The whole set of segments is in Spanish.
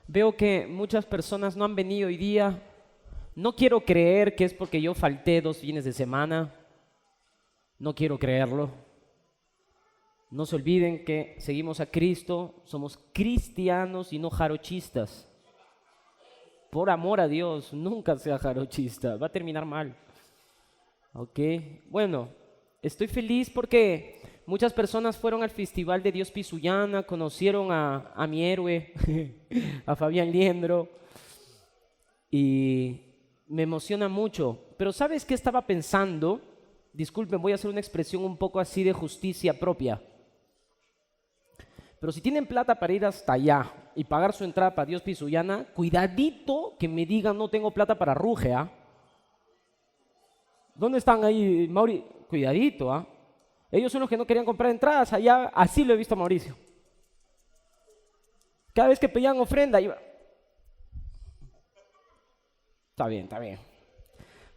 Veo que muchas personas no han venido hoy día. No quiero creer que es porque yo falté 2 fines de semana. No quiero creerlo. No se olviden que seguimos a Cristo, somos cristianos y no jarochistas. Por amor a Dios, nunca sea jarochista, va a terminar mal. ¿Ok? Bueno, estoy feliz porque muchas personas fueron al Festival de Dios Pisuyana, conocieron a mi héroe, a Fabián Liendro, y me emociona mucho. Pero ¿sabes qué estaba pensando? Disculpen, voy a hacer una expresión un poco así de justicia propia. Pero si tienen plata para ir hasta allá y pagar su entrada para Dios Pisuyana, cuidadito que me digan no tengo plata para Ruge, ¿ah? ¿Dónde están ahí, Mauri? Cuidadito, ¿ah? Ellos son los que no querían comprar entradas allá, así lo he visto a Mauricio. Cada vez que pedían ofrenda, iba. Está bien, está bien.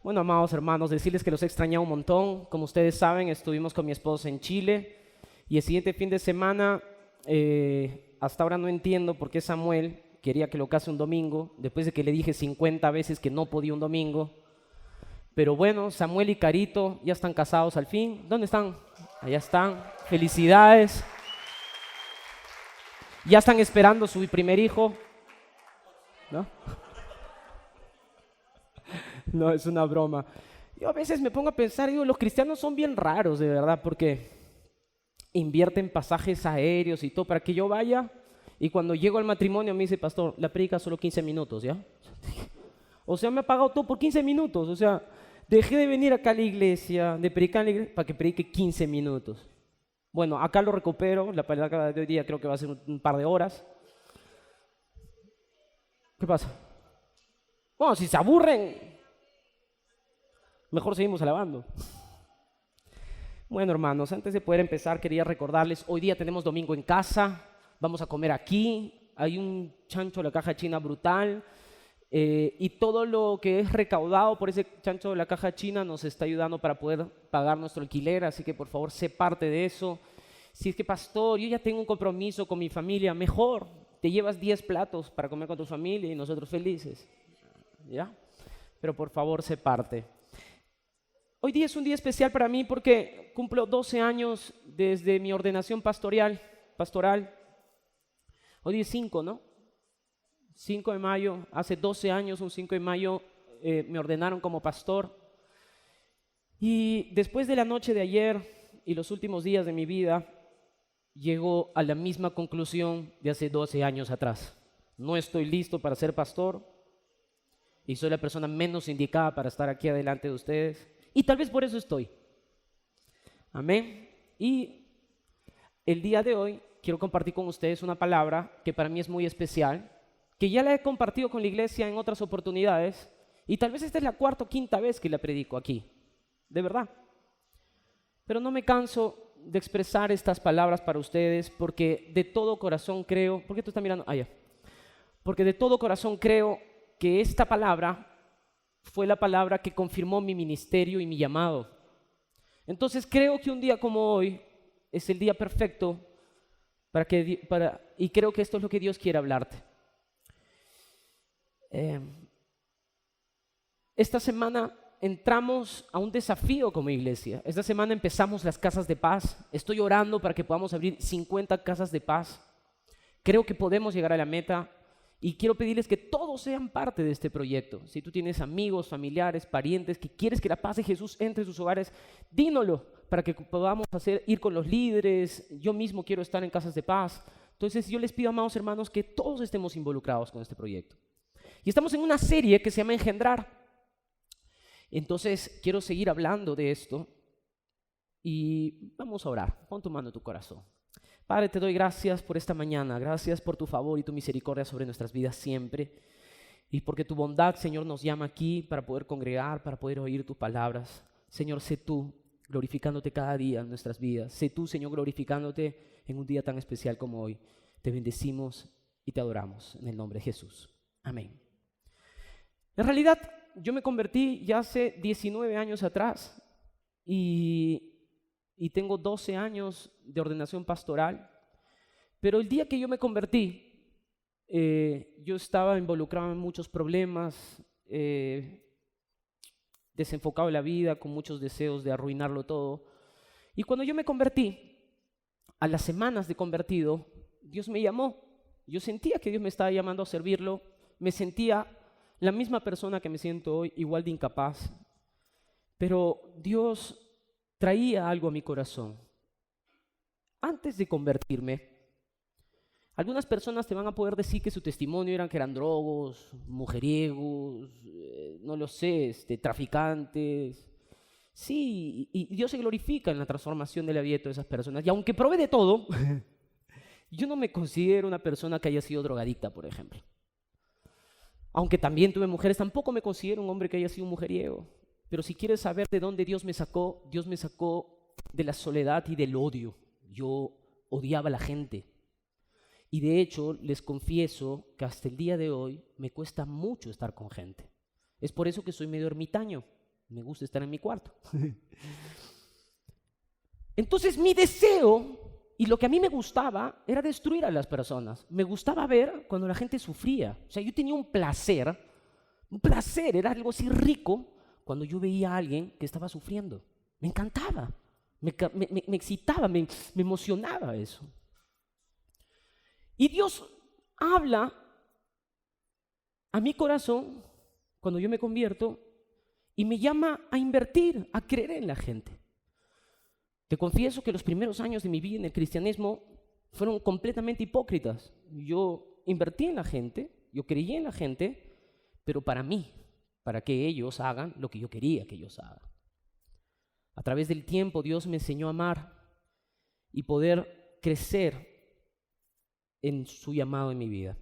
Bueno, amados hermanos, decirles que los he extrañado un montón. Como ustedes saben, estuvimos con mi esposa en Chile y el siguiente fin de semana, hasta ahora no entiendo por qué Samuel quería que lo case un domingo, después de que le dije 50 veces que no podía un domingo. Pero bueno, Samuel y Carito ya están casados al fin. ¿Dónde están? Allá están. Felicidades. Ya están esperando su primer hijo, ¿no? No, es una broma. Yo a veces me pongo a pensar, digo, los cristianos son bien raros, de verdad, porque invierten pasajes aéreos y todo para que yo vaya. Y cuando llego al matrimonio me dice, pastor, la predica solo 15 minutos, ¿ya? O sea, me ha pagado todo por 15 minutos. O sea, dejé de venir acá a la iglesia, de predicar en la iglesia, para que predique 15 minutos. Bueno, acá lo recupero, la palabra de hoy día creo que va a ser un par de horas. ¿Qué pasa? Bueno, si se aburren, mejor seguimos alabando. Bueno, hermanos, antes de poder empezar, quería recordarles, hoy día tenemos domingo en casa, vamos a comer aquí, hay un chancho de la caja china brutal, y todo lo que es recaudado por ese chancho de la caja china nos está ayudando para poder pagar nuestro alquiler, así que por favor, sé parte de eso. Si es que, pastor, yo ya tengo un compromiso con mi familia, mejor, te llevas 10 platos para comer con tu familia y nosotros felices, ¿ya? Pero por favor, sé parte. Hoy día es un día especial para mí porque cumplo 12 años desde mi ordenación pastoral. Hoy día es 5, ¿no? 5 de mayo, hace 12 años, un 5 de mayo, me ordenaron como pastor. Y después de la noche de ayer y los últimos días de mi vida, llego a la misma conclusión de hace 12 años atrás. No estoy listo para ser pastor y soy la persona menos indicada para estar aquí adelante de ustedes. Y tal vez por eso estoy. Amén. Y el día de hoy quiero compartir con ustedes una palabra que para mí es muy especial, que ya la he compartido con la iglesia en otras oportunidades, y tal vez esta es la cuarta o quinta vez que la predico aquí, de verdad. Pero no me canso de expresar estas palabras para ustedes porque de todo corazón creo, ¿por qué tú estás mirando? Ya. Porque de todo corazón creo que esta palabra fue la palabra que confirmó mi ministerio y mi llamado. Entonces creo que un día como hoy es el día perfecto y creo que esto es lo que Dios quiere hablarte. Esta semana entramos a un desafío como iglesia. Esta semana empezamos las casas de paz. Estoy orando para que podamos abrir 50 casas de paz. Creo que podemos llegar a la meta. Y quiero pedirles que todos sean parte de este proyecto. Si tú tienes amigos, familiares, parientes que quieres que la paz de Jesús entre en sus hogares, dínoslo para que podamos ir con los líderes. Yo mismo quiero estar en casas de paz. Entonces yo les pido, amados hermanos, que todos estemos involucrados con este proyecto. Y estamos en una serie que se llama Engendrar. Entonces quiero seguir hablando de esto y vamos a orar. Pon tu mano en tu corazón. Padre, te doy gracias por esta mañana, gracias por tu favor y tu misericordia sobre nuestras vidas siempre, y porque tu bondad, Señor, nos llama aquí para poder congregar, para poder oír tus palabras. Señor, sé tú glorificándote cada día en nuestras vidas, sé tú, Señor, glorificándote en un día tan especial como hoy. Te bendecimos y te adoramos en el nombre de Jesús. Amén. En realidad, yo me convertí ya hace 19 años atrás y tengo 12 años de ordenación pastoral, pero el día que yo me convertí, yo estaba involucrado en muchos problemas, desenfocado en la vida, con muchos deseos de arruinarlo todo. Y cuando yo me convertí, a las semanas de convertido, Dios me llamó. Yo sentía que Dios me estaba llamando a servirlo, me sentía la misma persona que me siento hoy, igual de incapaz. Pero Dios traía algo a mi corazón. Antes de convertirme, algunas personas te van a poder decir que su testimonio eran que eran drogos, mujeriegos, no lo sé, traficantes. Sí, y Dios se glorifica en la transformación de la vida de todas esas personas. Y aunque probé de todo, yo no me considero una persona que haya sido drogadicta, por ejemplo. Aunque también tuve mujeres, tampoco me considero un hombre que haya sido mujeriego. Pero si quieres saber de dónde Dios me sacó de la soledad y del odio. Yo odiaba a la gente. Y de hecho, les confieso que hasta el día de hoy me cuesta mucho estar con gente. Es por eso que soy medio ermitaño. Me gusta estar en mi cuarto. Entonces, mi deseo y lo que a mí me gustaba era destruir a las personas. Me gustaba ver cuando la gente sufría. O sea, yo tenía un placer, era algo así rico cuando yo veía a alguien que estaba sufriendo. Me encantaba, me excitaba, me emocionaba eso. Y Dios habla a mi corazón cuando yo me convierto y me llama a invertir, a creer en la gente. Te confieso que los primeros años de mi vida en el cristianismo fueron completamente hipócritas. Yo invertí en la gente, yo creí en la gente, pero para mí, para que ellos hagan lo que yo quería que ellos hagan. A través del tiempo Dios me enseñó a amar y poder crecer en su llamado en mi vida.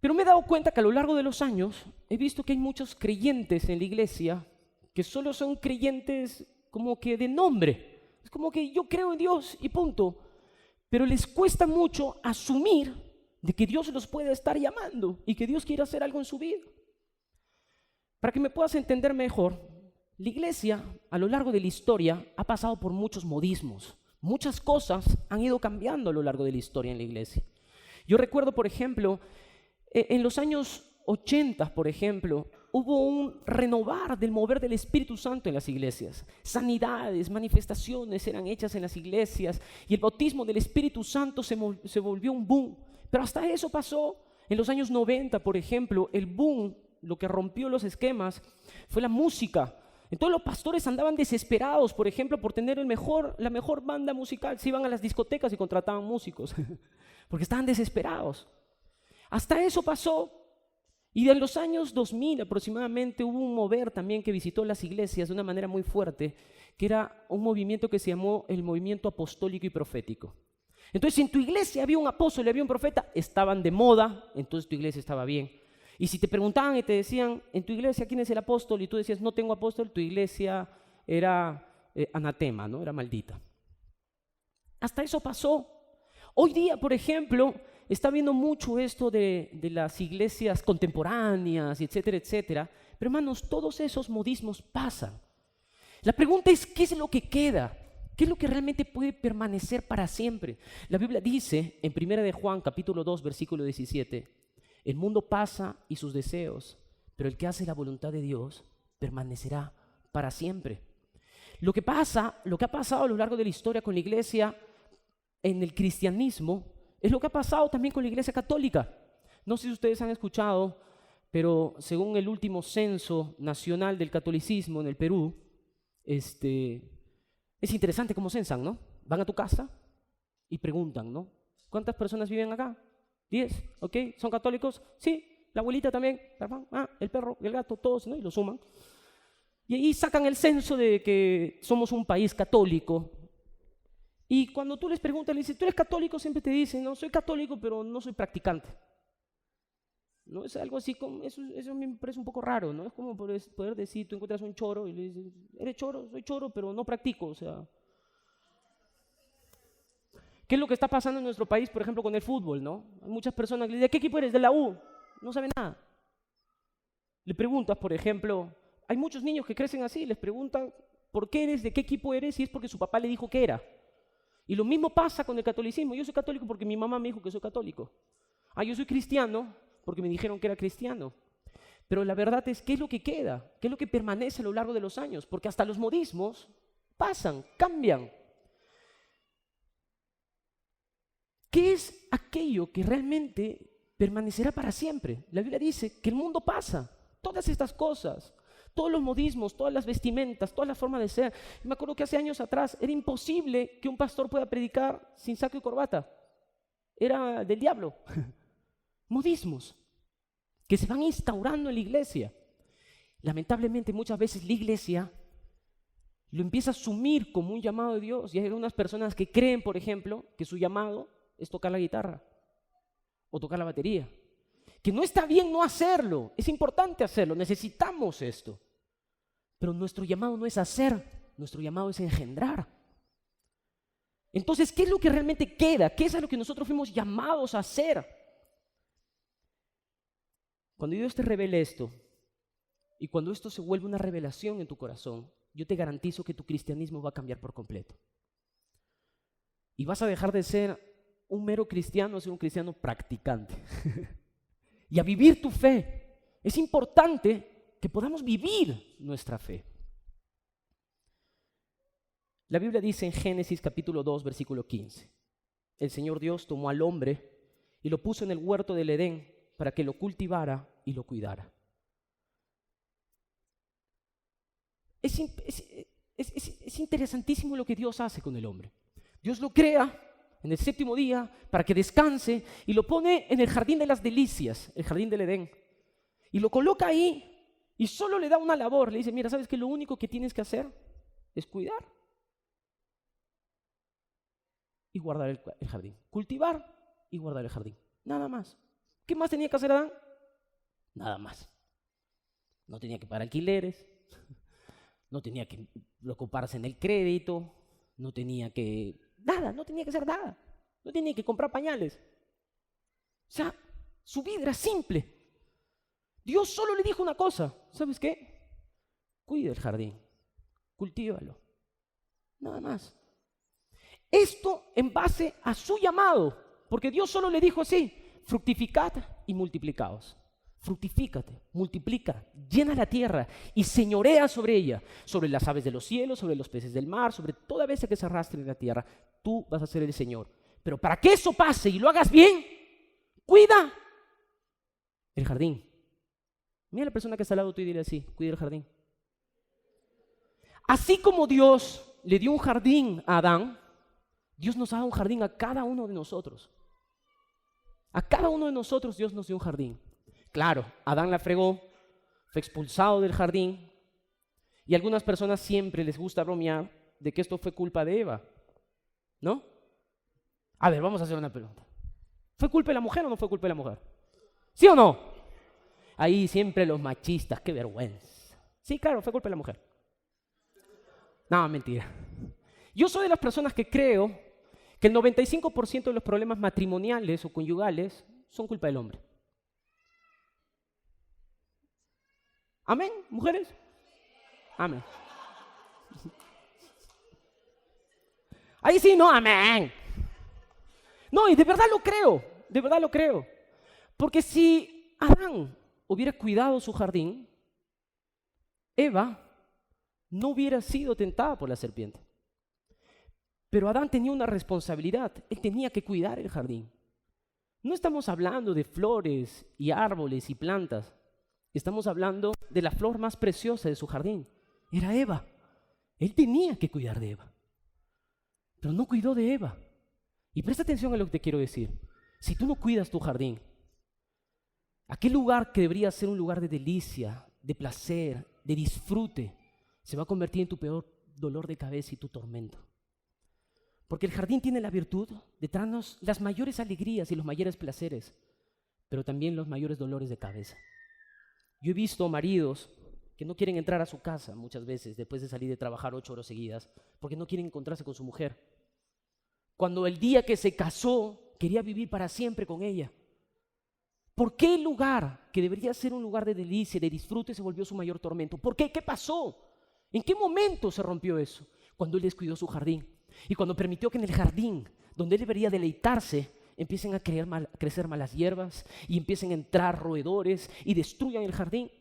Pero me he dado cuenta que a lo largo de los años he visto que hay muchos creyentes en la iglesia que solo son creyentes como que de nombre. Es como que yo creo en Dios y punto. Pero les cuesta mucho asumir de que Dios los puede estar llamando y que Dios quiere hacer algo en su vida. Para que me puedas entender mejor, la iglesia a lo largo de la historia ha pasado por muchos modismos. Muchas cosas han ido cambiando a lo largo de la historia en la iglesia. Yo recuerdo, por ejemplo, en los años 80, por ejemplo, hubo un renovar del mover del Espíritu Santo en las iglesias. Sanidades, manifestaciones eran hechas en las iglesias y el bautismo del Espíritu Santo se volvió un boom. Pero hasta eso pasó. En los años 90, por ejemplo, el boom, lo que rompió los esquemas, fue la música. Entonces los pastores andaban desesperados, por ejemplo, por tener la mejor banda musical. Se iban a las discotecas y contrataban músicos, porque estaban desesperados. Hasta eso pasó. Y en los años 2000 aproximadamente hubo un mover también que visitó las iglesias de una manera muy fuerte, que era un movimiento que se llamó el movimiento apostólico y profético. Entonces, si en tu iglesia había un apóstol y había un profeta, estaban de moda, entonces tu iglesia estaba bien. Y si te preguntaban y te decían, en tu iglesia, ¿quién es el apóstol? Y tú decías, no tengo apóstol, tu iglesia era anatema, ¿no? Era maldita. Hasta eso pasó. Hoy día, por ejemplo, está viendo mucho esto de las iglesias contemporáneas, etcétera, etcétera. Pero hermanos, todos esos modismos pasan. La pregunta es, ¿qué es lo que queda? ¿Qué es lo que realmente puede permanecer para siempre? La Biblia dice en 1 de Juan, capítulo 2, versículo 17, el mundo pasa y sus deseos, pero el que hace la voluntad de Dios permanecerá para siempre. Lo que ha pasado a lo largo de la historia con la iglesia en el cristianismo, es lo que ha pasado también con la iglesia católica. No sé si ustedes han escuchado, pero según el último censo nacional del catolicismo en el Perú, es interesante cómo censan, ¿no? Van a tu casa y preguntan, ¿no? ¿Cuántas personas viven acá? 10, ¿ok? ¿Son católicos? Sí, la abuelita también, el perro, el gato, todos, ¿no? Y lo suman. Y ahí sacan el censo de que somos un país católico. Y cuando tú les preguntas, le dices, ¿tú eres católico? Siempre te dicen, no, soy católico, pero no soy practicante. ¿No? Es algo así, eso me parece un poco raro, ¿no? Es como poder decir, tú encuentras un choro y le dices, ¿eres choro? Soy choro, pero no practico, o sea. ¿Qué es lo que está pasando en nuestro país, por ejemplo, con el fútbol, ¿no? Hay muchas personas que le dicen, ¿de qué equipo eres? De la U. No saben nada. Le preguntas, por ejemplo, hay muchos niños que crecen así, les preguntan, ¿por qué eres? ¿De qué equipo eres? Y es porque su papá le dijo que era. Y lo mismo pasa con el catolicismo. Yo soy católico porque mi mamá me dijo que soy católico. Yo soy cristiano porque me dijeron que era cristiano. Pero la verdad es, ¿qué es lo que queda? ¿Qué es lo que permanece a lo largo de los años? Porque hasta los modismos pasan, cambian. ¿Qué es aquello que realmente permanecerá para siempre? La Biblia dice que el mundo pasa. Todas estas cosas, todos los modismos, todas las vestimentas, toda la forma de ser. Me acuerdo que hace años atrás era imposible que un pastor pueda predicar sin saco y corbata. Era del diablo. Modismos que se van instaurando en la iglesia. Lamentablemente muchas veces la iglesia lo empieza a asumir como un llamado de Dios, y hay algunas personas que creen, por ejemplo, que su llamado es tocar la guitarra o tocar la batería. Que no está bien no hacerlo, es importante hacerlo, necesitamos esto. Pero nuestro llamado no es hacer, nuestro llamado es engendrar. Entonces, ¿qué es lo que realmente queda? ¿Qué es a lo que nosotros fuimos llamados a hacer? Cuando Dios te revele esto, y cuando esto se vuelve una revelación en tu corazón, yo te garantizo que tu cristianismo va a cambiar por completo. Y vas a dejar de ser un mero cristiano a ser un cristiano practicante. Y a vivir tu fe. Es importante que podamos vivir nuestra fe. La Biblia dice en Génesis capítulo 2, versículo 15. El Señor Dios tomó al hombre y lo puso en el huerto del Edén para que lo cultivara y lo cuidara. Es interesantísimo lo que Dios hace con el hombre. Dios lo crea en el séptimo día para que descanse y lo pone en el jardín de las delicias, el jardín del Edén. Y lo coloca ahí y solo le da una labor. Le dice, mira, ¿sabes qué? Lo único que tienes que hacer es cuidar y guardar el jardín. Cultivar y guardar el jardín. Nada más. ¿Qué más tenía que hacer Adán? Nada más. No tenía que pagar alquileres, no tenía que preocuparse en el crédito, no tenía que hacer nada, no tenía que comprar pañales. O sea, su vida era simple. Dios solo le dijo una cosa, ¿sabes qué? Cuida el jardín, cultívalo, nada más. Esto en base a su llamado, porque Dios solo le dijo así: fructificad y multiplicaos. Fructifícate, multiplica, llena la tierra y señorea sobre ella, sobre las aves de los cielos, sobre los peces del mar, sobre toda bestia que se arrastre en la tierra. Tú vas a ser el Señor. Pero para que eso pase y lo hagas bien, cuida el jardín. Mira a la persona que está al lado tuyo y dile así: cuida el jardín. Así como Dios le dio un jardín a Adán, Dios nos ha dado un jardín a cada uno de nosotros. A cada uno de nosotros Dios nos dio un jardín. Claro, Adán la fregó, fue expulsado del jardín, y a algunas personas siempre les gusta bromear de que esto fue culpa de Eva, ¿no? A ver, vamos a hacer una pregunta. ¿Fue culpa de la mujer o no fue culpa de la mujer? ¿Sí o no? Ahí siempre los machistas, qué vergüenza. Sí, claro, fue culpa de la mujer. No, mentira. Yo soy de las personas que creo que el 95% de los problemas matrimoniales o conyugales son culpa del hombre. ¿Amén, mujeres? Amén. Ahí sí, no, amén. No, y de verdad lo creo. Porque si Adán hubiera cuidado su jardín, Eva no hubiera sido tentada por la serpiente. Pero Adán tenía una responsabilidad, él tenía que cuidar el jardín. No estamos hablando de flores y árboles y plantas. Estamos hablando de la flor más preciosa de su jardín. Era Eva. Él tenía que cuidar de Eva. Pero no cuidó de Eva. Y presta atención a lo que te quiero decir. Si tú no cuidas tu jardín, aquel lugar que debería ser un lugar de delicia, de placer, de disfrute, se va a convertir en tu peor dolor de cabeza y tu tormento. Porque el jardín tiene la virtud de traernos las mayores alegrías y los mayores placeres, pero también los mayores dolores de cabeza. Yo he visto maridos que no quieren entrar a su casa muchas veces después de salir de trabajar 8 horas seguidas porque no quieren encontrarse con su mujer. Cuando el día que se casó quería vivir para siempre con ella. ¿Por qué el lugar que debería ser un lugar de delicia, de disfrute, se volvió su mayor tormento? ¿Por qué? ¿Qué pasó? ¿En qué momento se rompió eso? Cuando él descuidó su jardín. Y cuando permitió que en el jardín, donde él debería deleitarse, empiecen a crecer malas hierbas y empiecen a entrar roedores y destruyan el jardín.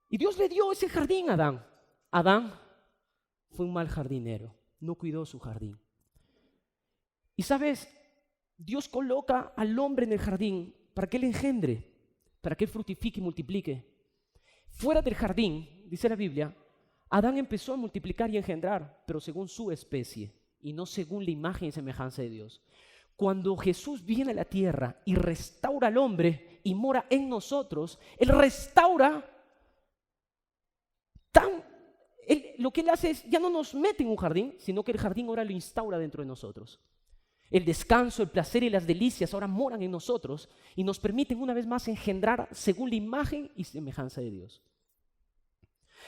Y Dios le dio ese jardín a Adán. Adán fue un mal jardinero, no cuidó su jardín. Y sabes, Dios coloca al hombre en el jardín para que él engendre, para que él fructifique y multiplique. Fuera del jardín, dice la Biblia, Adán empezó a multiplicar y engendrar, pero según su especie y no según la imagen y semejanza de Dios. Cuando Jesús viene a la tierra y restaura al hombre y mora en nosotros, Él restaura lo que Él hace es, ya no nos mete en un jardín, sino que el jardín ahora lo instaura dentro de nosotros. El descanso, el placer y las delicias ahora moran en nosotros y nos permiten una vez más engendrar según la imagen y semejanza de Dios.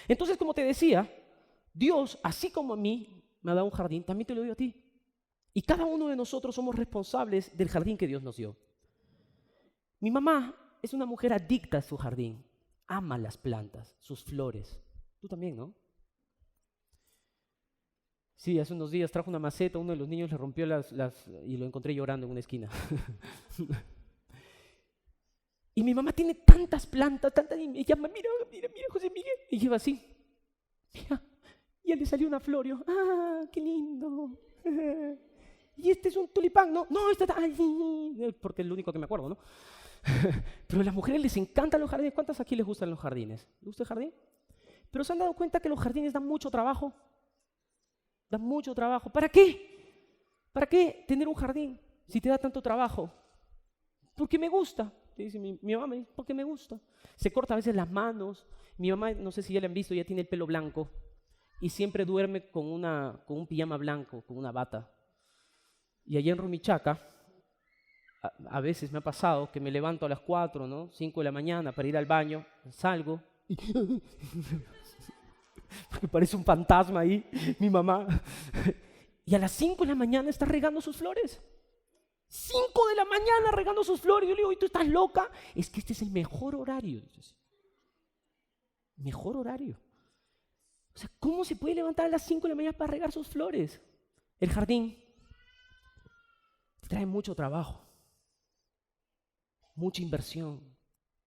Entonces, como te decía, Dios, así como a mí me ha dado un jardín, también te lo dio a ti. Y cada uno de nosotros somos responsables del jardín que Dios nos dio. Mi mamá es una mujer adicta a su jardín. Ama las plantas, sus flores. Tú también, ¿no? Sí, hace unos días trajo una maceta, uno de los niños le rompió y lo encontré llorando en una esquina. Y mi mamá tiene tantas plantas, y me llama, mira, José Miguel. Y lleva así. Mira, y a él le salió una flor. Yo, qué lindo. Y este es un tulipán, ¿no? No, este está, porque es lo único que me acuerdo, ¿no? Pero a las mujeres les encantan los jardines. ¿Cuántas aquí les gustan los jardines? ¿Les gusta el jardín? Pero se han dado cuenta que los jardines dan mucho trabajo. Dan mucho trabajo. ¿Para qué? ¿Para qué tener un jardín si te da tanto trabajo? Porque me gusta. Dice mi mamá, me dice, porque me gusta. Se corta a veces las manos. Mi mamá, no sé si ya la han visto, ya tiene el pelo blanco. Y siempre duerme con un pijama blanco, con una bata. Y allá en Rumichaca, a veces me ha pasado que me levanto a las 4, ¿no? 5 de la mañana para ir al baño, salgo y porque parece un fantasma ahí, mi mamá. Y a las 5 de la mañana está regando sus flores. 5 de la mañana regando sus flores. Yo le digo, ¿y tú estás loca? Es que este es el mejor horario. Mejor horario. O sea, ¿cómo se puede levantar a las 5 de la mañana para regar sus flores? El jardín trae mucho trabajo, mucha inversión,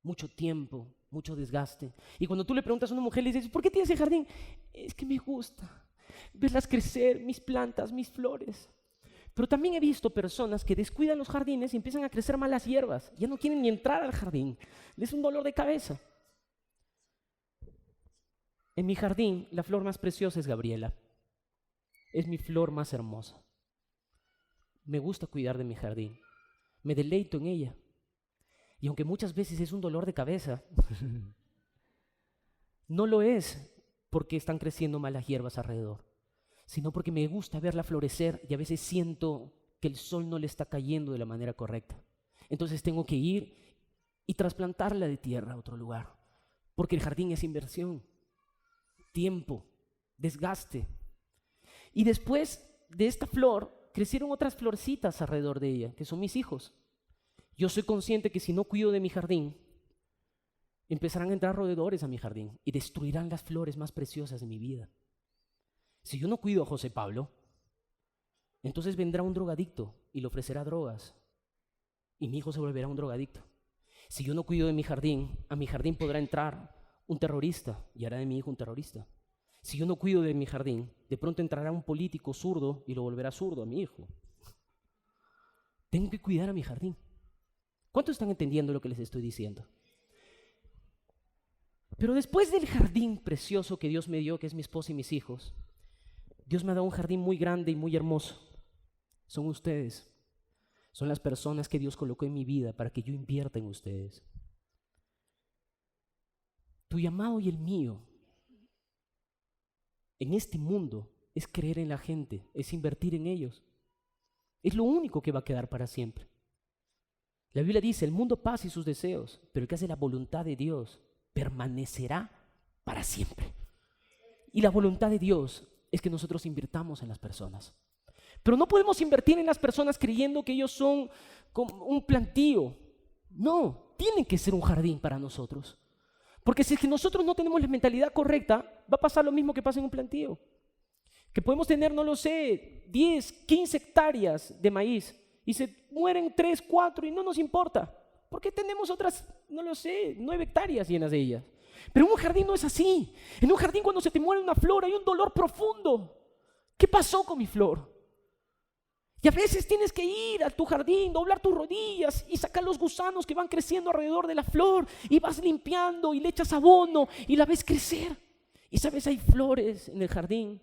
mucho tiempo, mucho desgaste. Y cuando tú le preguntas a una mujer, le dices, ¿por qué tienes ese jardín? Es que me gusta verlas crecer, mis plantas, mis flores. Pero también he visto personas que descuidan los jardines y empiezan a crecer malas hierbas. Ya no quieren ni entrar al jardín. Les es un dolor de cabeza. En mi jardín, la flor más preciosa es Gabriela. Es mi flor más hermosa. Me gusta cuidar de mi jardín. Me deleito en ella. Y aunque muchas veces es un dolor de cabeza, no lo es porque están creciendo malas hierbas alrededor, sino porque me gusta verla florecer y a veces siento que el sol no le está cayendo de la manera correcta. Entonces tengo que ir y trasplantarla de tierra a otro lugar, porque el jardín es inversión, tiempo, desgaste. Y después de esta flor, crecieron otras florcitas alrededor de ella, que son mis hijos. Yo soy consciente que si no cuido de mi jardín, empezarán a entrar roedores a mi jardín y destruirán las flores más preciosas de mi vida. Si yo no cuido a José Pablo, entonces vendrá un drogadicto y le ofrecerá drogas y mi hijo se volverá un drogadicto. Si yo no cuido de mi jardín, a mi jardín podrá entrar un terrorista y hará de mi hijo un terrorista. Si yo no cuido de mi jardín, de pronto entrará un político zurdo y lo volverá zurdo a mi hijo. Tengo que cuidar a mi jardín. ¿Cuántos están entendiendo lo que les estoy diciendo? Pero después del jardín precioso que Dios me dio, que es mi esposa y mis hijos, Dios me ha dado un jardín muy grande y muy hermoso. Son ustedes. Son las personas que Dios colocó en mi vida para que yo invierta en ustedes. Tu llamado y el mío en este mundo es creer en la gente, es invertir en ellos. Es lo único que va a quedar para siempre. La Biblia dice, el mundo pasa y sus deseos, pero el que hace la voluntad de Dios permanecerá para siempre. Y la voluntad de Dios es que nosotros invirtamos en las personas. Pero no podemos invertir en las personas creyendo que ellos son como un plantío. No, tienen que ser un jardín para nosotros. Porque si es que nosotros no tenemos la mentalidad correcta, va a pasar lo mismo que pasa en un plantío. Que podemos tener, no lo sé, 10, 15 hectáreas de maíz y se mueren 3, 4 y no nos importa. Porque tenemos otras, no lo sé, 9 hectáreas llenas de ellas. Pero en un jardín no es así. En un jardín cuando se te muere una flor hay un dolor profundo. ¿Qué pasó con mi flor? Y a veces tienes que ir a tu jardín, doblar tus rodillas y sacar los gusanos que van creciendo alrededor de la flor y vas limpiando y le echas abono y la ves crecer. Y sabes, hay flores en el jardín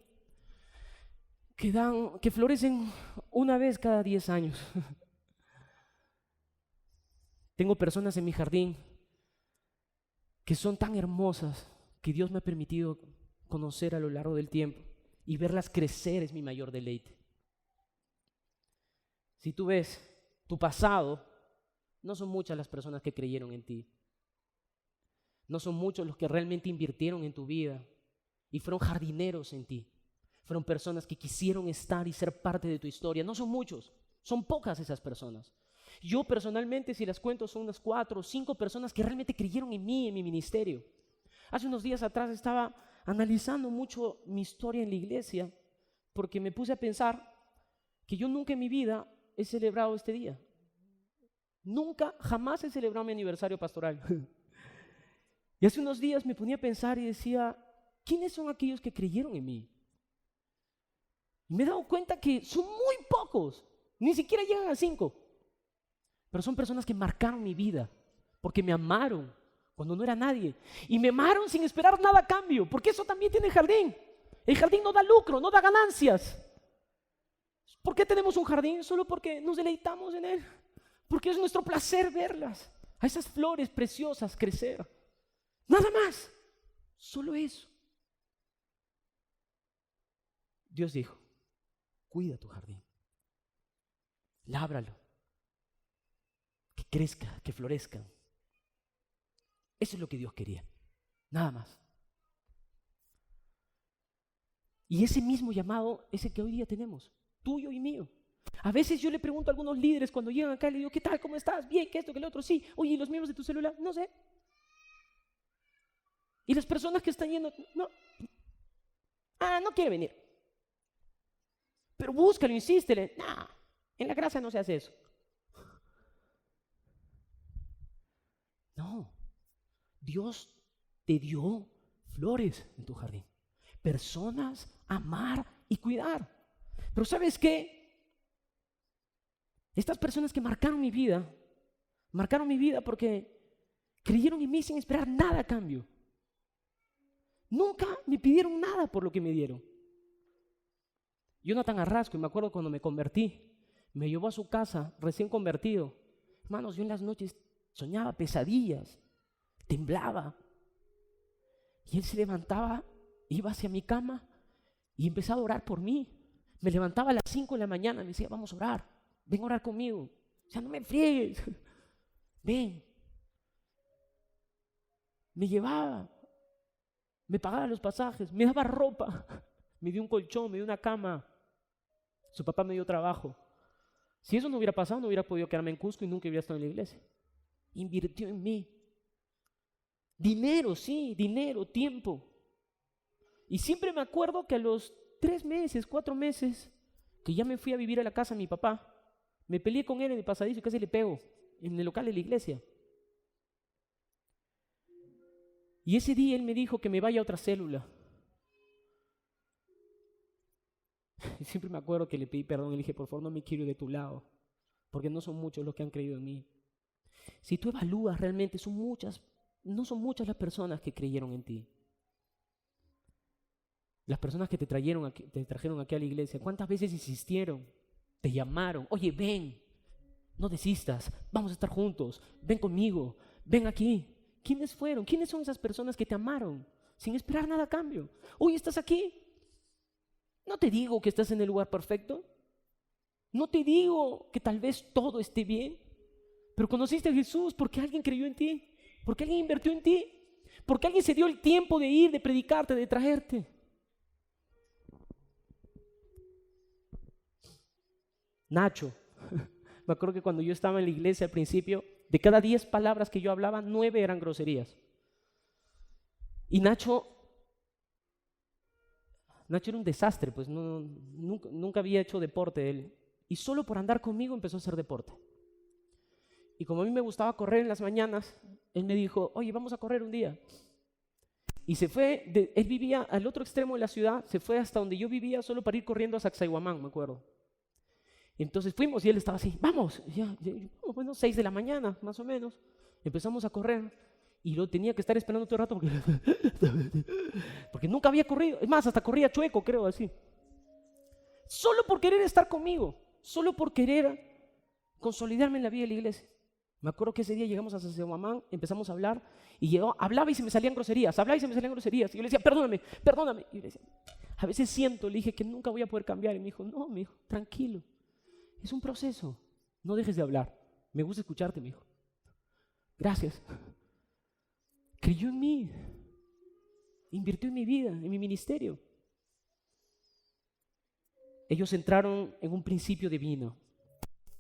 que florecen una vez cada 10 años. Tengo personas en mi jardín que son tan hermosas que Dios me ha permitido conocer a lo largo del tiempo y verlas crecer es mi mayor deleite. Si tú ves tu pasado, no son muchas las personas que creyeron en ti. No son muchos los que realmente invirtieron en tu vida y fueron jardineros en ti. Fueron personas que quisieron estar y ser parte de tu historia. No son muchos, son pocas esas personas. Yo personalmente, si las cuento, son unas 4 o 5 personas que realmente creyeron en mí, en mi ministerio. Hace unos días atrás estaba analizando mucho mi historia en la iglesia porque me puse a pensar que yo nunca en mi vida he celebrado este día. Nunca, jamás he celebrado mi aniversario pastoral. Y hace unos días me ponía a pensar y decía, ¿quiénes son aquellos que creyeron en mí? Y me he dado cuenta que son muy pocos, ni siquiera llegan a 5. Pero son personas que marcaron mi vida, porque me amaron cuando no era nadie. Y me amaron sin esperar nada a cambio, porque eso también tiene el jardín. El jardín no da lucro, no da ganancias. ¿Por qué tenemos un jardín? Solo porque nos deleitamos en él. Porque es nuestro placer verlas, a esas flores preciosas crecer. Nada más, solo eso. Dios dijo, cuida tu jardín, lábralo, que crezca, que florezca. Eso es lo que Dios quería, nada más. Y ese mismo llamado es el que hoy día tenemos, tuyo y mío. A veces yo le pregunto a algunos líderes cuando llegan acá, le digo, ¿qué tal? ¿Cómo estás? Bien, ¿qué esto? ¿Qué lo otro? Sí. Oye, ¿y los miembros de tu celular? No sé. Y las personas que están yendo, no. No quiere venir. Pero búscalo, insístele. No, en la gracia no se hace eso. No. Dios te dio flores en tu jardín. Personas a amar y cuidar. Pero ¿sabes qué? Estas personas que marcaron mi vida porque creyeron en mí sin esperar nada a cambio. Nunca me pidieron nada por lo que me dieron. Jonathan Arrasco, y me acuerdo cuando me convertí, me llevó a su casa recién convertido. Hermanos, yo en las noches soñaba pesadillas, temblaba. Y él se levantaba, iba hacia mi cama y empezaba a orar por mí. Me levantaba a las 5 de la mañana, me decía, vamos a orar, ven a orar conmigo. O sea, no me friegues, ven. Me llevaba, me pagaba los pasajes, me daba ropa, me dio un colchón, me dio una cama. Su papá me dio trabajo. Si eso no hubiera pasado, no hubiera podido quedarme en Cusco y nunca hubiera estado en la iglesia. Invirtió en mí. Dinero, sí, dinero, tiempo. Y siempre me acuerdo que a los 3 meses, 4 meses, que ya me fui a vivir a la casa de mi papá, me peleé con él en el pasadizo y casi le pego en el local de la iglesia. Y ese día él me dijo que me vaya a otra célula. Y siempre me acuerdo que le pedí perdón y le dije, por favor, no me quiero ir de tu lado, porque no son muchos los que han creído en mí. Si tú evalúas realmente, no son muchas las personas que creyeron en ti. Las personas que te trajeron aquí a la iglesia, ¿cuántas veces insistieron? Te llamaron, oye, ven, no desistas, vamos a estar juntos, ven conmigo, ven aquí. ¿Quiénes fueron? ¿Quiénes son esas personas que te amaron sin esperar nada a cambio? Hoy estás aquí. No te digo que estás en el lugar perfecto. No te digo que tal vez todo esté bien. Pero conociste a Jesús porque alguien creyó en ti, porque alguien invirtió en ti, porque alguien se dio el tiempo de ir, de predicarte, de traerte. Nacho, me acuerdo que cuando yo estaba en la iglesia al principio, de cada 10 palabras que yo hablaba, 9 eran groserías. Y Nacho Nacho era un desastre, pues nunca había hecho deporte él. Y solo por andar conmigo empezó a hacer deporte. Y como a mí me gustaba correr en las mañanas, él me dijo, oye, vamos a correr un día. Y se fue, él vivía al otro extremo de la ciudad, se fue hasta donde yo vivía solo para ir corriendo a Sacsayhuamán, me acuerdo. Y entonces fuimos y él estaba así, vamos, bueno, 6 de la mañana, más o menos. Empezamos a correr y lo tenía que estar esperando todo el rato porque nunca había corrido. Es más, hasta corría chueco, creo, así. Solo por querer estar conmigo, solo por querer consolidarme en la vida de la iglesia. Me acuerdo que ese día llegamos a Sacsayhuamán, empezamos a hablar y yo hablaba y se me salían groserías, Y yo le decía, perdóname. Y yo le decía, a veces siento, le dije que nunca voy a poder cambiar. Y me dijo, no, tranquilo, es un proceso, no dejes de hablar. Me gusta escucharte, me dijo. Gracias. Creyó en mí, invirtió en mi vida, en mi ministerio. Ellos entraron en un principio divino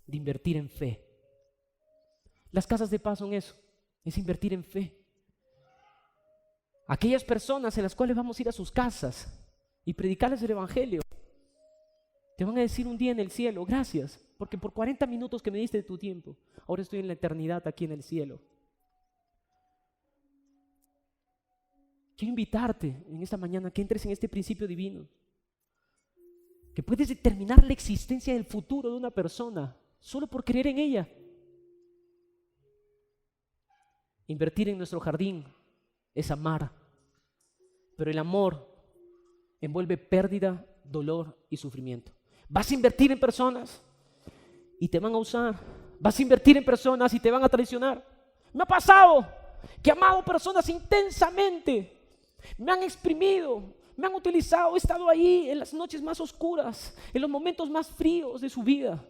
de invertir en fe. Las casas de paz son eso, es invertir en fe. Aquellas personas en las cuales vamos a ir a sus casas y predicarles el evangelio, te van a decir un día en el cielo, gracias, porque por 40 minutos que me diste de tu tiempo, ahora estoy en la eternidad aquí en el cielo. Quiero invitarte en esta mañana que entres en este principio divino, que puedes determinar la existencia del futuro de una persona solo por creer en ella. Invertir en nuestro jardín es amar, pero el amor envuelve pérdida, dolor y sufrimiento. Vas a invertir en personas y te van a usar. Vas a invertir en personas y te van a traicionar. Me ha pasado que he amado personas intensamente. Me han exprimido, me han utilizado. He estado ahí en las noches más oscuras, en los momentos más fríos de su vida.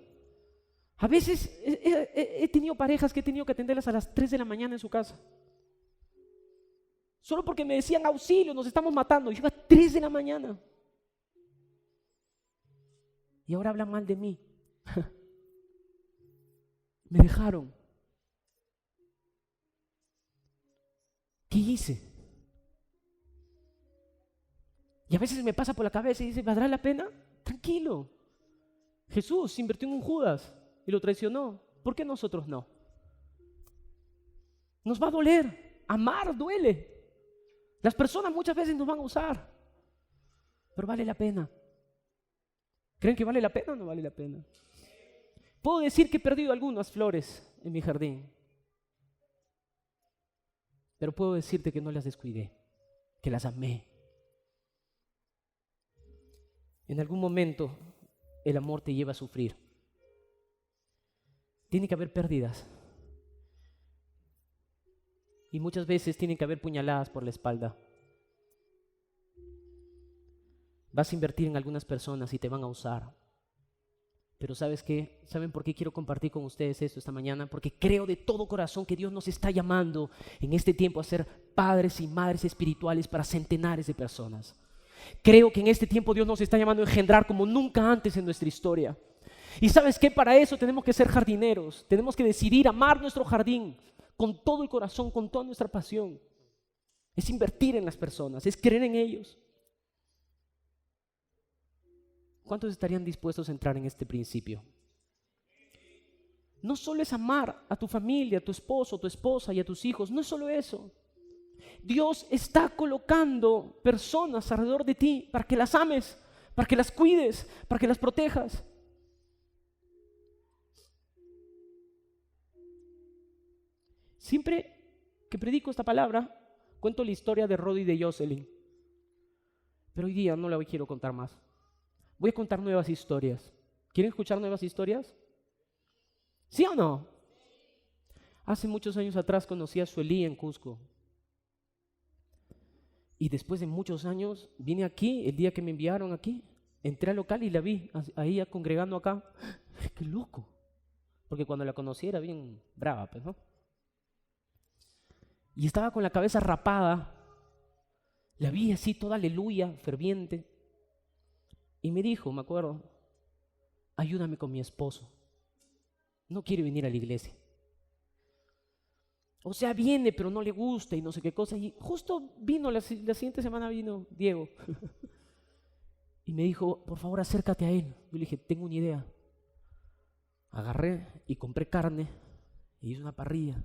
A veces he tenido parejas que he tenido que atenderlas a las 3 de la mañana en su casa. Solo porque me decían auxilio, nos estamos matando. Y yo iba a 3 de la mañana. Y ahora hablan mal de mí. Me dejaron. ¿Qué hice? Y a veces me pasa por la cabeza y dice, ¿valdrá la pena? Tranquilo. Jesús invirtió en un Judas y lo traicionó. ¿Por qué nosotros no? Nos va a doler. Amar duele. Las personas muchas veces nos van a usar, pero vale la pena. ¿Creen que vale la pena o no vale la pena? Puedo decir que he perdido algunas flores en mi jardín, pero puedo decirte que no las descuidé, que las amé. En algún momento el amor te lleva a sufrir. Tiene que haber pérdidas. Y muchas veces tienen que haber puñaladas por la espalda. Vas a invertir en algunas personas y te van a usar. Pero ¿sabes qué? ¿Saben por qué quiero compartir con ustedes esto esta mañana? Porque creo de todo corazón que Dios nos está llamando en este tiempo a ser padres y madres espirituales para centenares de personas. Creo que en este tiempo Dios nos está llamando a engendrar como nunca antes en nuestra historia. Y ¿sabes qué? Para eso tenemos que ser jardineros. Tenemos que decidir amar nuestro jardín con todo el corazón, con toda nuestra pasión. Es invertir en las personas, es creer en ellos. ¿Cuántos estarían dispuestos a entrar en este principio? No solo es amar a tu familia, a tu esposo, a tu esposa y a tus hijos, no es solo eso. Dios está colocando personas alrededor de ti para que las ames, para que las cuides, para que las protejas. Siempre que predico esta palabra, cuento la historia de Rod y de Jocelyn. Pero hoy día no la quiero contar más. Voy a contar nuevas historias. ¿Quieren escuchar nuevas historias? ¿Sí o no? Hace muchos años atrás conocí a Sueli en Cusco. Y después de muchos años vine aquí, el día que me enviaron aquí. Entré al local y la vi ahí congregando acá. ¡Qué loco! Porque cuando la conocí era bien brava, pues, ¿no? Y estaba con la cabeza rapada. La vi así toda aleluya, ferviente. Y me dijo, me acuerdo, ayúdame con mi esposo. No quiere venir a la iglesia. O sea, viene, pero no le gusta y no sé qué cosa. Y justo vino, la siguiente semana vino Diego. Y me dijo, por favor, acércate a él. Yo le dije, tengo una idea. Agarré y compré carne y hice una parrilla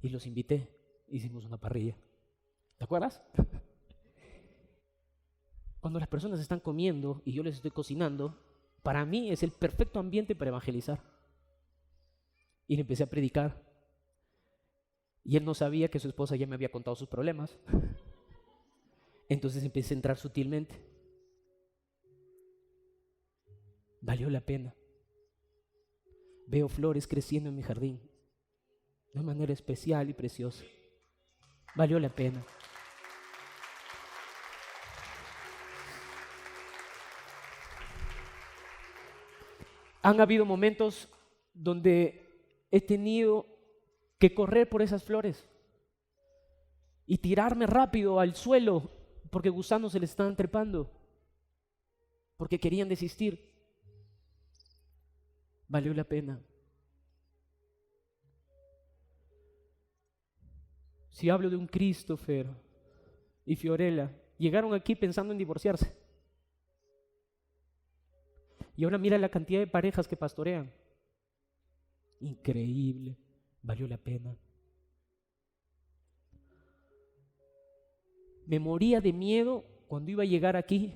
y los invité. Hicimos una parrilla. ¿Te acuerdas? Cuando las personas están comiendo y yo les estoy cocinando, para mí es el perfecto ambiente para evangelizar. Y le empecé a predicar. Y él no sabía que su esposa ya me había contado sus problemas. Entonces empecé a entrar sutilmente. Valió la pena. Veo flores creciendo en mi jardín de una manera especial y preciosa. Valió la pena. Han habido momentos donde he tenido que correr por esas flores y tirarme rápido al suelo porque gusanos se les estaban trepando, porque querían desistir. Valió la pena. Si hablo de un Christopher y Fiorella, llegaron aquí pensando en divorciarse. Y ahora mira la cantidad de parejas que pastorean. Increíble, valió la pena. Me moría de miedo cuando iba a llegar aquí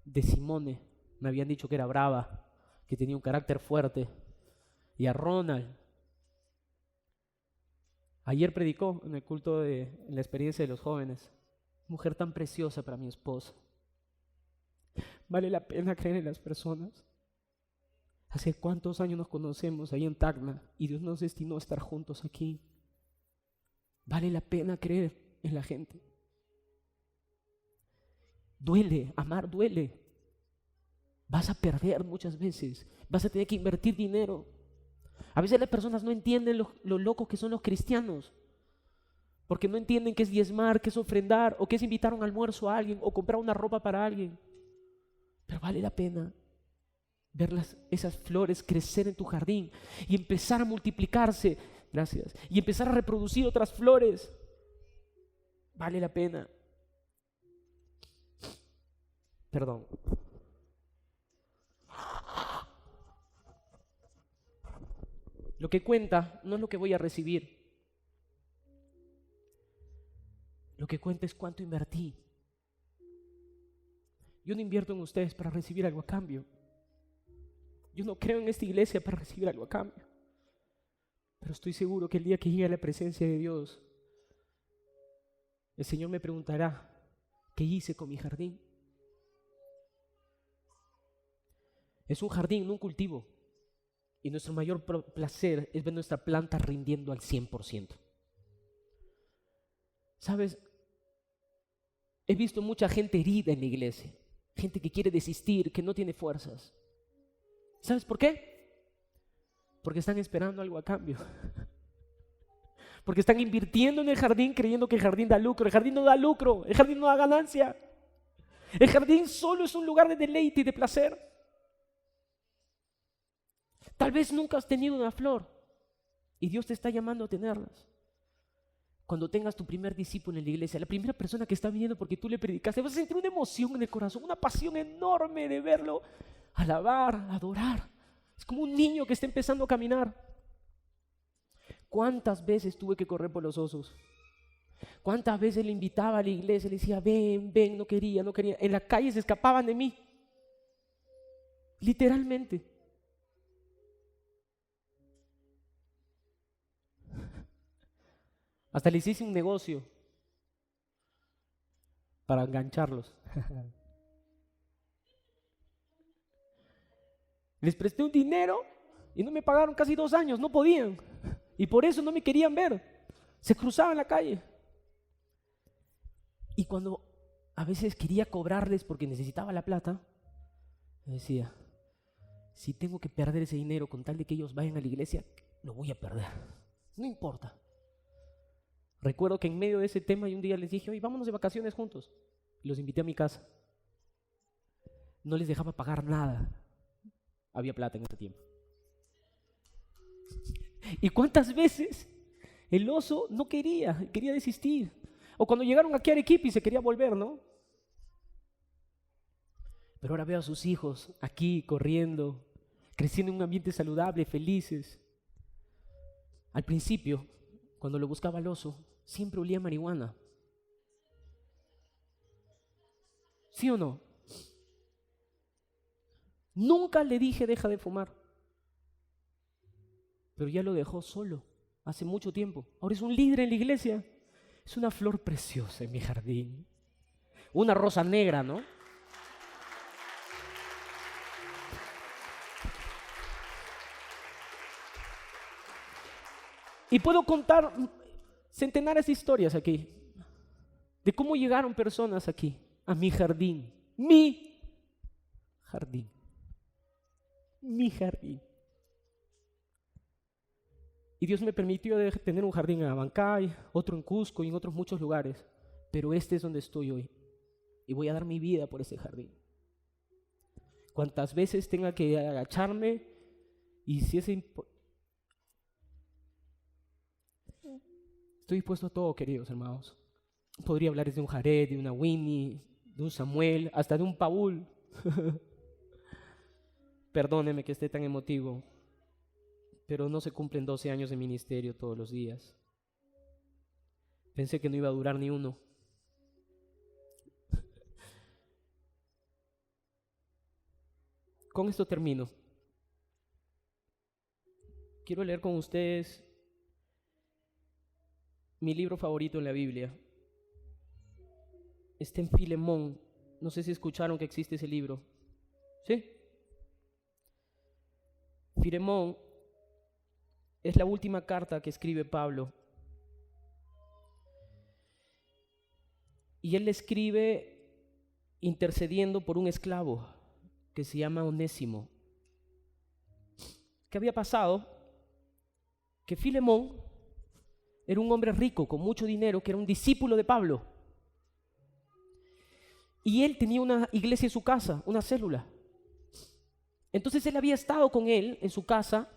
de Simone. Me habían dicho que era brava, que tenía un carácter fuerte. Y a Ronald. Ayer predicó en el culto en la experiencia de los jóvenes. Mujer tan preciosa para mi esposa. Vale la pena creer en las personas. ¿Hace cuántos años nos conocemos ahí en Tacna y Dios nos destinó a estar juntos aquí? Vale la pena creer en la gente. Duele, amar duele. Vas a perder muchas veces, vas a tener que invertir dinero. A veces las personas no entienden lo locos que son los cristianos, porque no entienden qué es diezmar, qué es ofrendar, o qué es invitar a un almuerzo a alguien, o comprar una ropa para alguien. Pero vale la pena ver esas flores crecer en tu jardín y empezar a multiplicarse, gracias, y empezar a reproducir otras flores. Vale la pena. Perdón. Lo que cuenta no es lo que voy a recibir. Lo que cuenta es cuánto invertí. Yo no invierto en ustedes para recibir algo a cambio. Yo no creo en esta iglesia para recibir algo a cambio. Pero estoy seguro que el día que llegue a la presencia de Dios, el Señor me preguntará, ¿qué hice con mi jardín? Es un jardín, no un cultivo. Y nuestro mayor placer es ver nuestra planta rindiendo al 100%. ¿Sabes? He visto mucha gente herida en la iglesia. Gente que quiere desistir, que no tiene fuerzas. ¿Sabes por qué? Porque están esperando algo a cambio. Porque están invirtiendo en el jardín creyendo que el jardín da lucro. El jardín no da lucro, el jardín no da ganancia. El jardín solo es un lugar de deleite y de placer. Tal vez nunca has tenido una flor y Dios te está llamando a tenerlas. Cuando tengas tu primer discípulo en la iglesia, la primera persona que está viniendo porque tú le predicaste, vas a sentir una emoción en el corazón, una pasión enorme de verlo alabar, adorar. Es como un niño que está empezando a caminar. ¿Cuántas veces tuve que correr por los osos? ¿Cuántas veces le invitaba a la iglesia, le decía, ven, ven, no quería. En la calle se escapaban de mí. Literalmente. Hasta les hice un negocio para engancharlos. Les presté un dinero y no me pagaron casi 2 años, no podían. Y por eso no me querían ver. Se cruzaban la calle. Y cuando a veces quería cobrarles porque necesitaba la plata, me decía, si tengo que perder ese dinero con tal de que ellos vayan a la iglesia, lo voy a perder. No importa. Recuerdo que en medio de ese tema y un día les dije, oye, vámonos de vacaciones juntos. Y los invité a mi casa. No les dejaba pagar nada. Había plata en ese tiempo. ¿Y cuántas veces el oso no quería desistir? O cuando llegaron aquí a Arequipa y se quería volver, ¿no? Pero ahora veo a sus hijos aquí corriendo, creciendo en un ambiente saludable, felices. Al principio, cuando lo buscaba al oso, siempre olía a marihuana. ¿Sí o no? Nunca le dije deja de fumar, pero ya lo dejó solo hace mucho tiempo. Ahora es un líder en la iglesia. Es una flor preciosa en mi jardín. Una rosa negra, ¿no? Y puedo contar centenares de historias aquí, de cómo llegaron personas aquí, a mi jardín. Mi jardín. Mi jardín. Y Dios me permitió tener un jardín en Abancay, otro en Cusco y en otros muchos lugares. Pero este es donde estoy hoy. Y voy a dar mi vida por ese jardín. Cuantas veces tenga que agacharme y si es estoy dispuesto a todo, queridos hermanos. Podría hablarles de un Jared, de una Winnie, de un Samuel, hasta de un Paul. Perdóneme que esté tan emotivo, pero no se cumplen 12 años de ministerio todos los días. Pensé que no iba a durar ni uno. Con esto termino. Quiero leer con ustedes mi libro favorito en la Biblia. Está en Filemón. No sé si escucharon que existe ese libro. ¿Sí? Filemón es la última carta que escribe Pablo. Y él le escribe intercediendo por un esclavo que se llama Onésimo. ¿Qué había pasado? Que Filemón era un hombre rico, con mucho dinero, que era un discípulo de Pablo. Y él tenía una iglesia en su casa, una célula. Entonces él había estado con él en su casa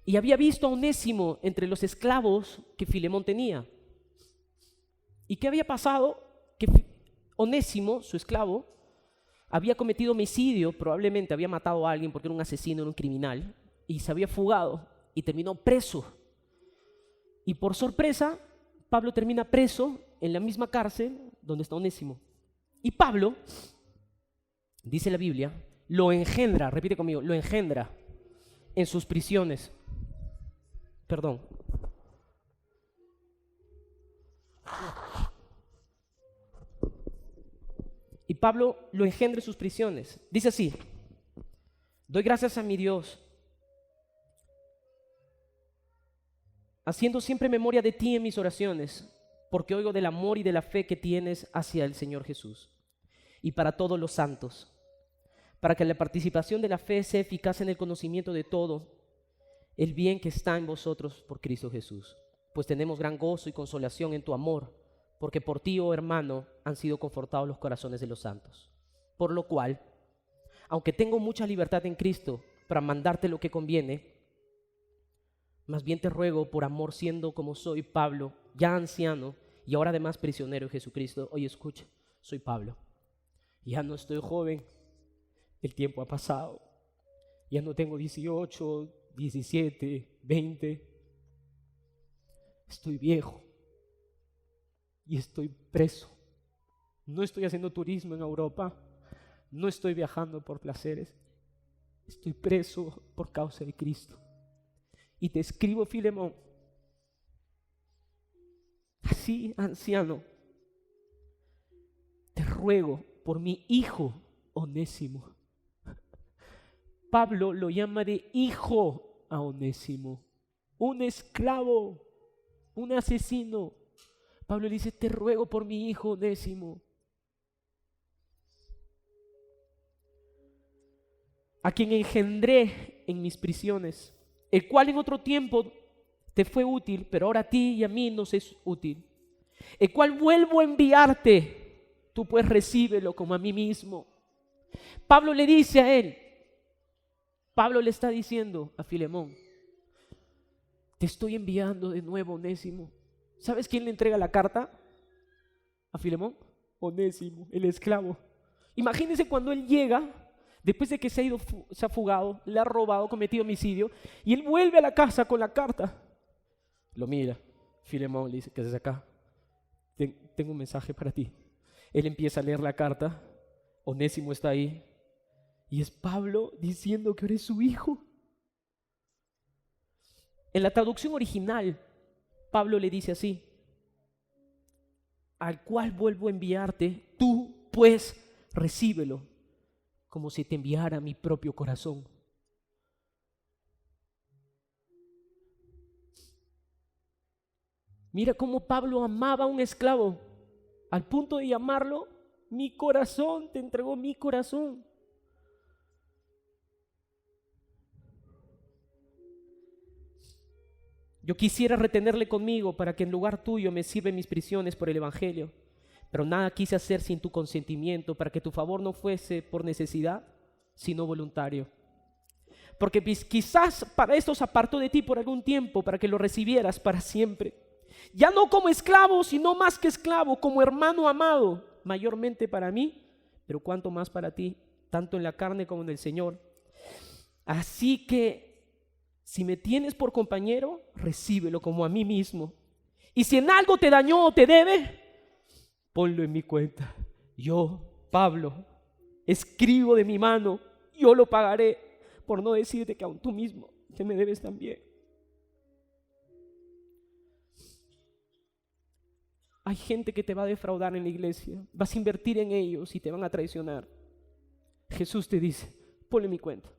y había visto a Onésimo entre los esclavos que Filemón tenía. ¿Y qué había pasado? Que Onésimo, su esclavo, había cometido homicidio, probablemente había matado a alguien porque era un asesino, era un criminal, y se había fugado y terminó preso. Y por sorpresa, Pablo termina preso en la misma cárcel donde está Onésimo. Y Pablo, dice la Biblia, lo engendra, repite conmigo, lo engendra en sus prisiones. Perdón. Y Pablo lo engendra en sus prisiones. Dice así: doy gracias a mi Dios, haciendo siempre memoria de ti en mis oraciones, porque oigo del amor y de la fe que tienes hacia el Señor Jesús, y para todos los santos, para que la participación de la fe sea eficaz en el conocimiento de todo el bien que está en vosotros por Cristo Jesús. Pues tenemos gran gozo y consolación en tu amor, porque por ti, oh hermano, han sido confortados los corazones de los santos. Por lo cual, aunque tengo mucha libertad en Cristo para mandarte lo que conviene, más bien te ruego por amor, siendo como soy Pablo, ya anciano y ahora además prisionero de Jesucristo. Oye, escucha, soy Pablo. Ya no estoy joven, el tiempo ha pasado. Ya no tengo 18, 17, 20. Estoy viejo y estoy preso. No estoy haciendo turismo en Europa, no estoy viajando por placeres. Estoy preso por causa de Cristo. Y te escribo, Filemón, así, anciano, te ruego por mi hijo Onésimo. Pablo lo llama de hijo a Onésimo, un esclavo, un asesino. Pablo le dice, te ruego por mi hijo Onésimo, a quien engendré en mis prisiones, el cual en otro tiempo te fue útil, pero ahora a ti y a mí nos es útil, el cual vuelvo a enviarte, tú pues recíbelo como a mí mismo. Pablo le dice a él, Pablo le está diciendo a Filemón, te estoy enviando de nuevo, Onésimo. ¿Sabes quién le entrega la carta a Filemón? Onésimo, el esclavo. Imagínense cuando él llega, después de que se ha fugado, le ha robado, cometido homicidio, y él vuelve a la casa con la carta. Lo mira, Filemón le dice, ¿qué haces acá? Tengo un mensaje para ti. Él empieza a leer la carta, Onésimo está ahí, y es Pablo diciendo que eres su hijo. En la traducción original, Pablo le dice así: al cual vuelvo a enviarte, tú pues recíbelo, como si te enviara mi propio corazón. Mira cómo Pablo amaba a un esclavo, al punto de llamarlo mi corazón, te entregó mi corazón. Yo quisiera retenerle conmigo para que en lugar tuyo me sirva en mis prisiones por el Evangelio, pero nada quise hacer sin tu consentimiento, para que tu favor no fuese por necesidad, sino voluntario. Porque quizás para esto se apartó de ti por algún tiempo, para que lo recibieras para siempre. Ya no como esclavo, sino más que esclavo, como hermano amado, mayormente para mí, pero cuanto más para ti, tanto en la carne como en el Señor. Así que, si me tienes por compañero, recíbelo como a mí mismo. Y si en algo te dañó o te debe, ponlo en mi cuenta. Yo, Pablo, escribo de mi mano, yo lo pagaré, por no decirte que aún tú mismo te me debes también. Hay gente que te va a defraudar en la iglesia, vas a invertir en ellos y te van a traicionar. Jesús te dice, ponle mi cuenta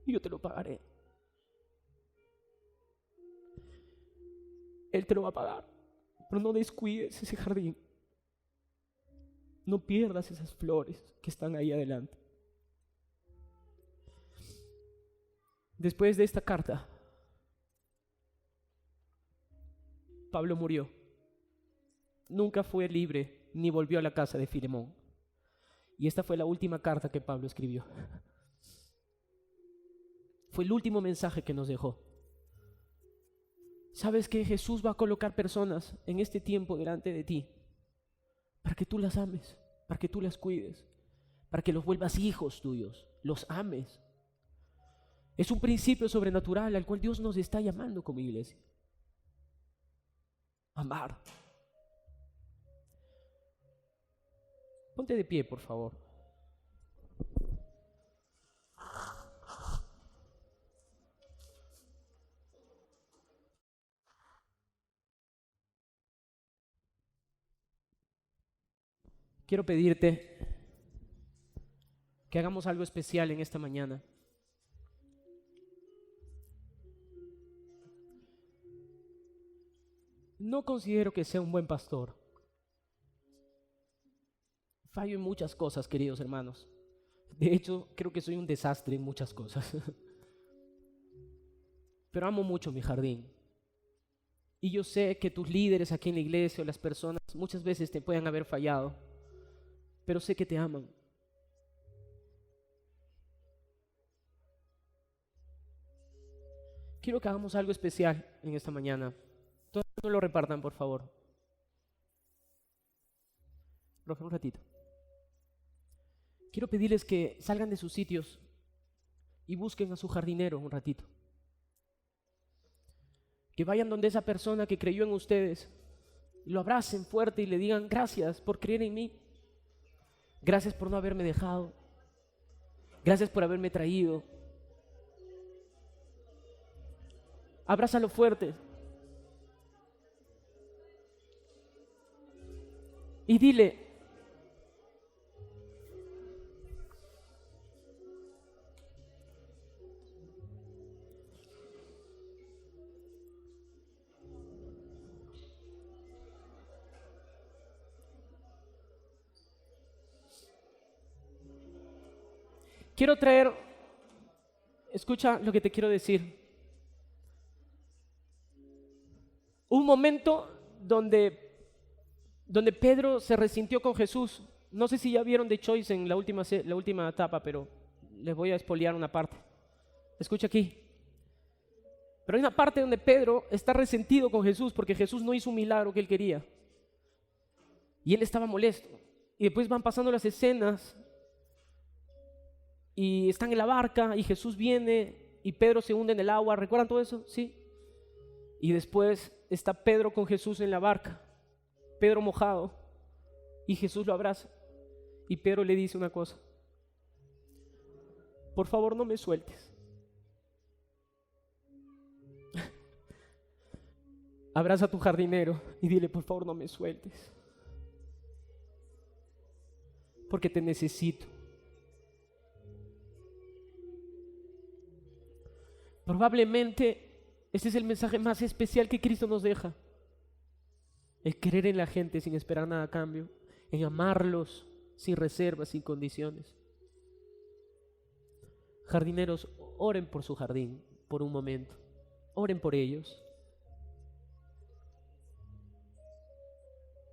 y yo te lo pagaré. Él te lo va a pagar, pero no descuides ese jardín. No pierdas esas flores que están ahí adelante. Después de esta carta, Pablo murió. Nunca fue libre ni volvió a la casa de Filemón. Y esta fue la última carta que Pablo escribió. Fue el último mensaje que nos dejó. ¿Sabes que Jesús va a colocar personas en este tiempo delante de ti para que tú las ames, para que tú las cuides, para que los vuelvas hijos tuyos, los ames? Es un principio sobrenatural al cual Dios nos está llamando como iglesia. Amar. Ponte de pie, por favor. Quiero pedirte que hagamos algo especial en esta mañana. No considero que sea un buen pastor. Fallo en muchas cosas, queridos hermanos. De hecho, creo que soy un desastre en muchas cosas. Pero amo mucho mi jardín. Y yo sé que tus líderes aquí en la iglesia o las personas muchas veces te pueden haber fallado, pero sé que te aman. Quiero que hagamos algo especial en esta mañana. Todos no lo repartan, por favor. Roja, un ratito. Quiero pedirles que salgan de sus sitios y busquen a su jardinero un ratito. Que vayan donde esa persona que creyó en ustedes, lo abracen fuerte y le digan gracias por creer en mí. Gracias por no haberme dejado. Gracias por haberme traído. Abrázalo fuerte. Y dile, quiero traer, escucha lo que te quiero decir. Un momento donde Pedro se resintió con Jesús. No sé si ya vieron The Choice en la última etapa, pero les voy a espolear una parte. Escucha aquí. Pero hay una parte donde Pedro está resentido con Jesús porque Jesús no hizo un milagro que él quería. Y él estaba molesto. Y después van pasando las escenas y están en la barca y Jesús viene y Pedro se hunde en el agua. ¿Recuerdan todo eso? Sí. Y después está Pedro con Jesús en la barca, Pedro mojado, y Jesús lo abraza. Y Pedro le dice una cosa: por favor, no me sueltes. Abraza a tu jardinero y dile: por favor, no me sueltes, porque te necesito. Probablemente este es el mensaje más especial que Cristo nos deja: el creer en la gente sin esperar nada a cambio, en amarlos sin reservas, sin condiciones. Jardineros, oren por su jardín por un momento, oren por ellos.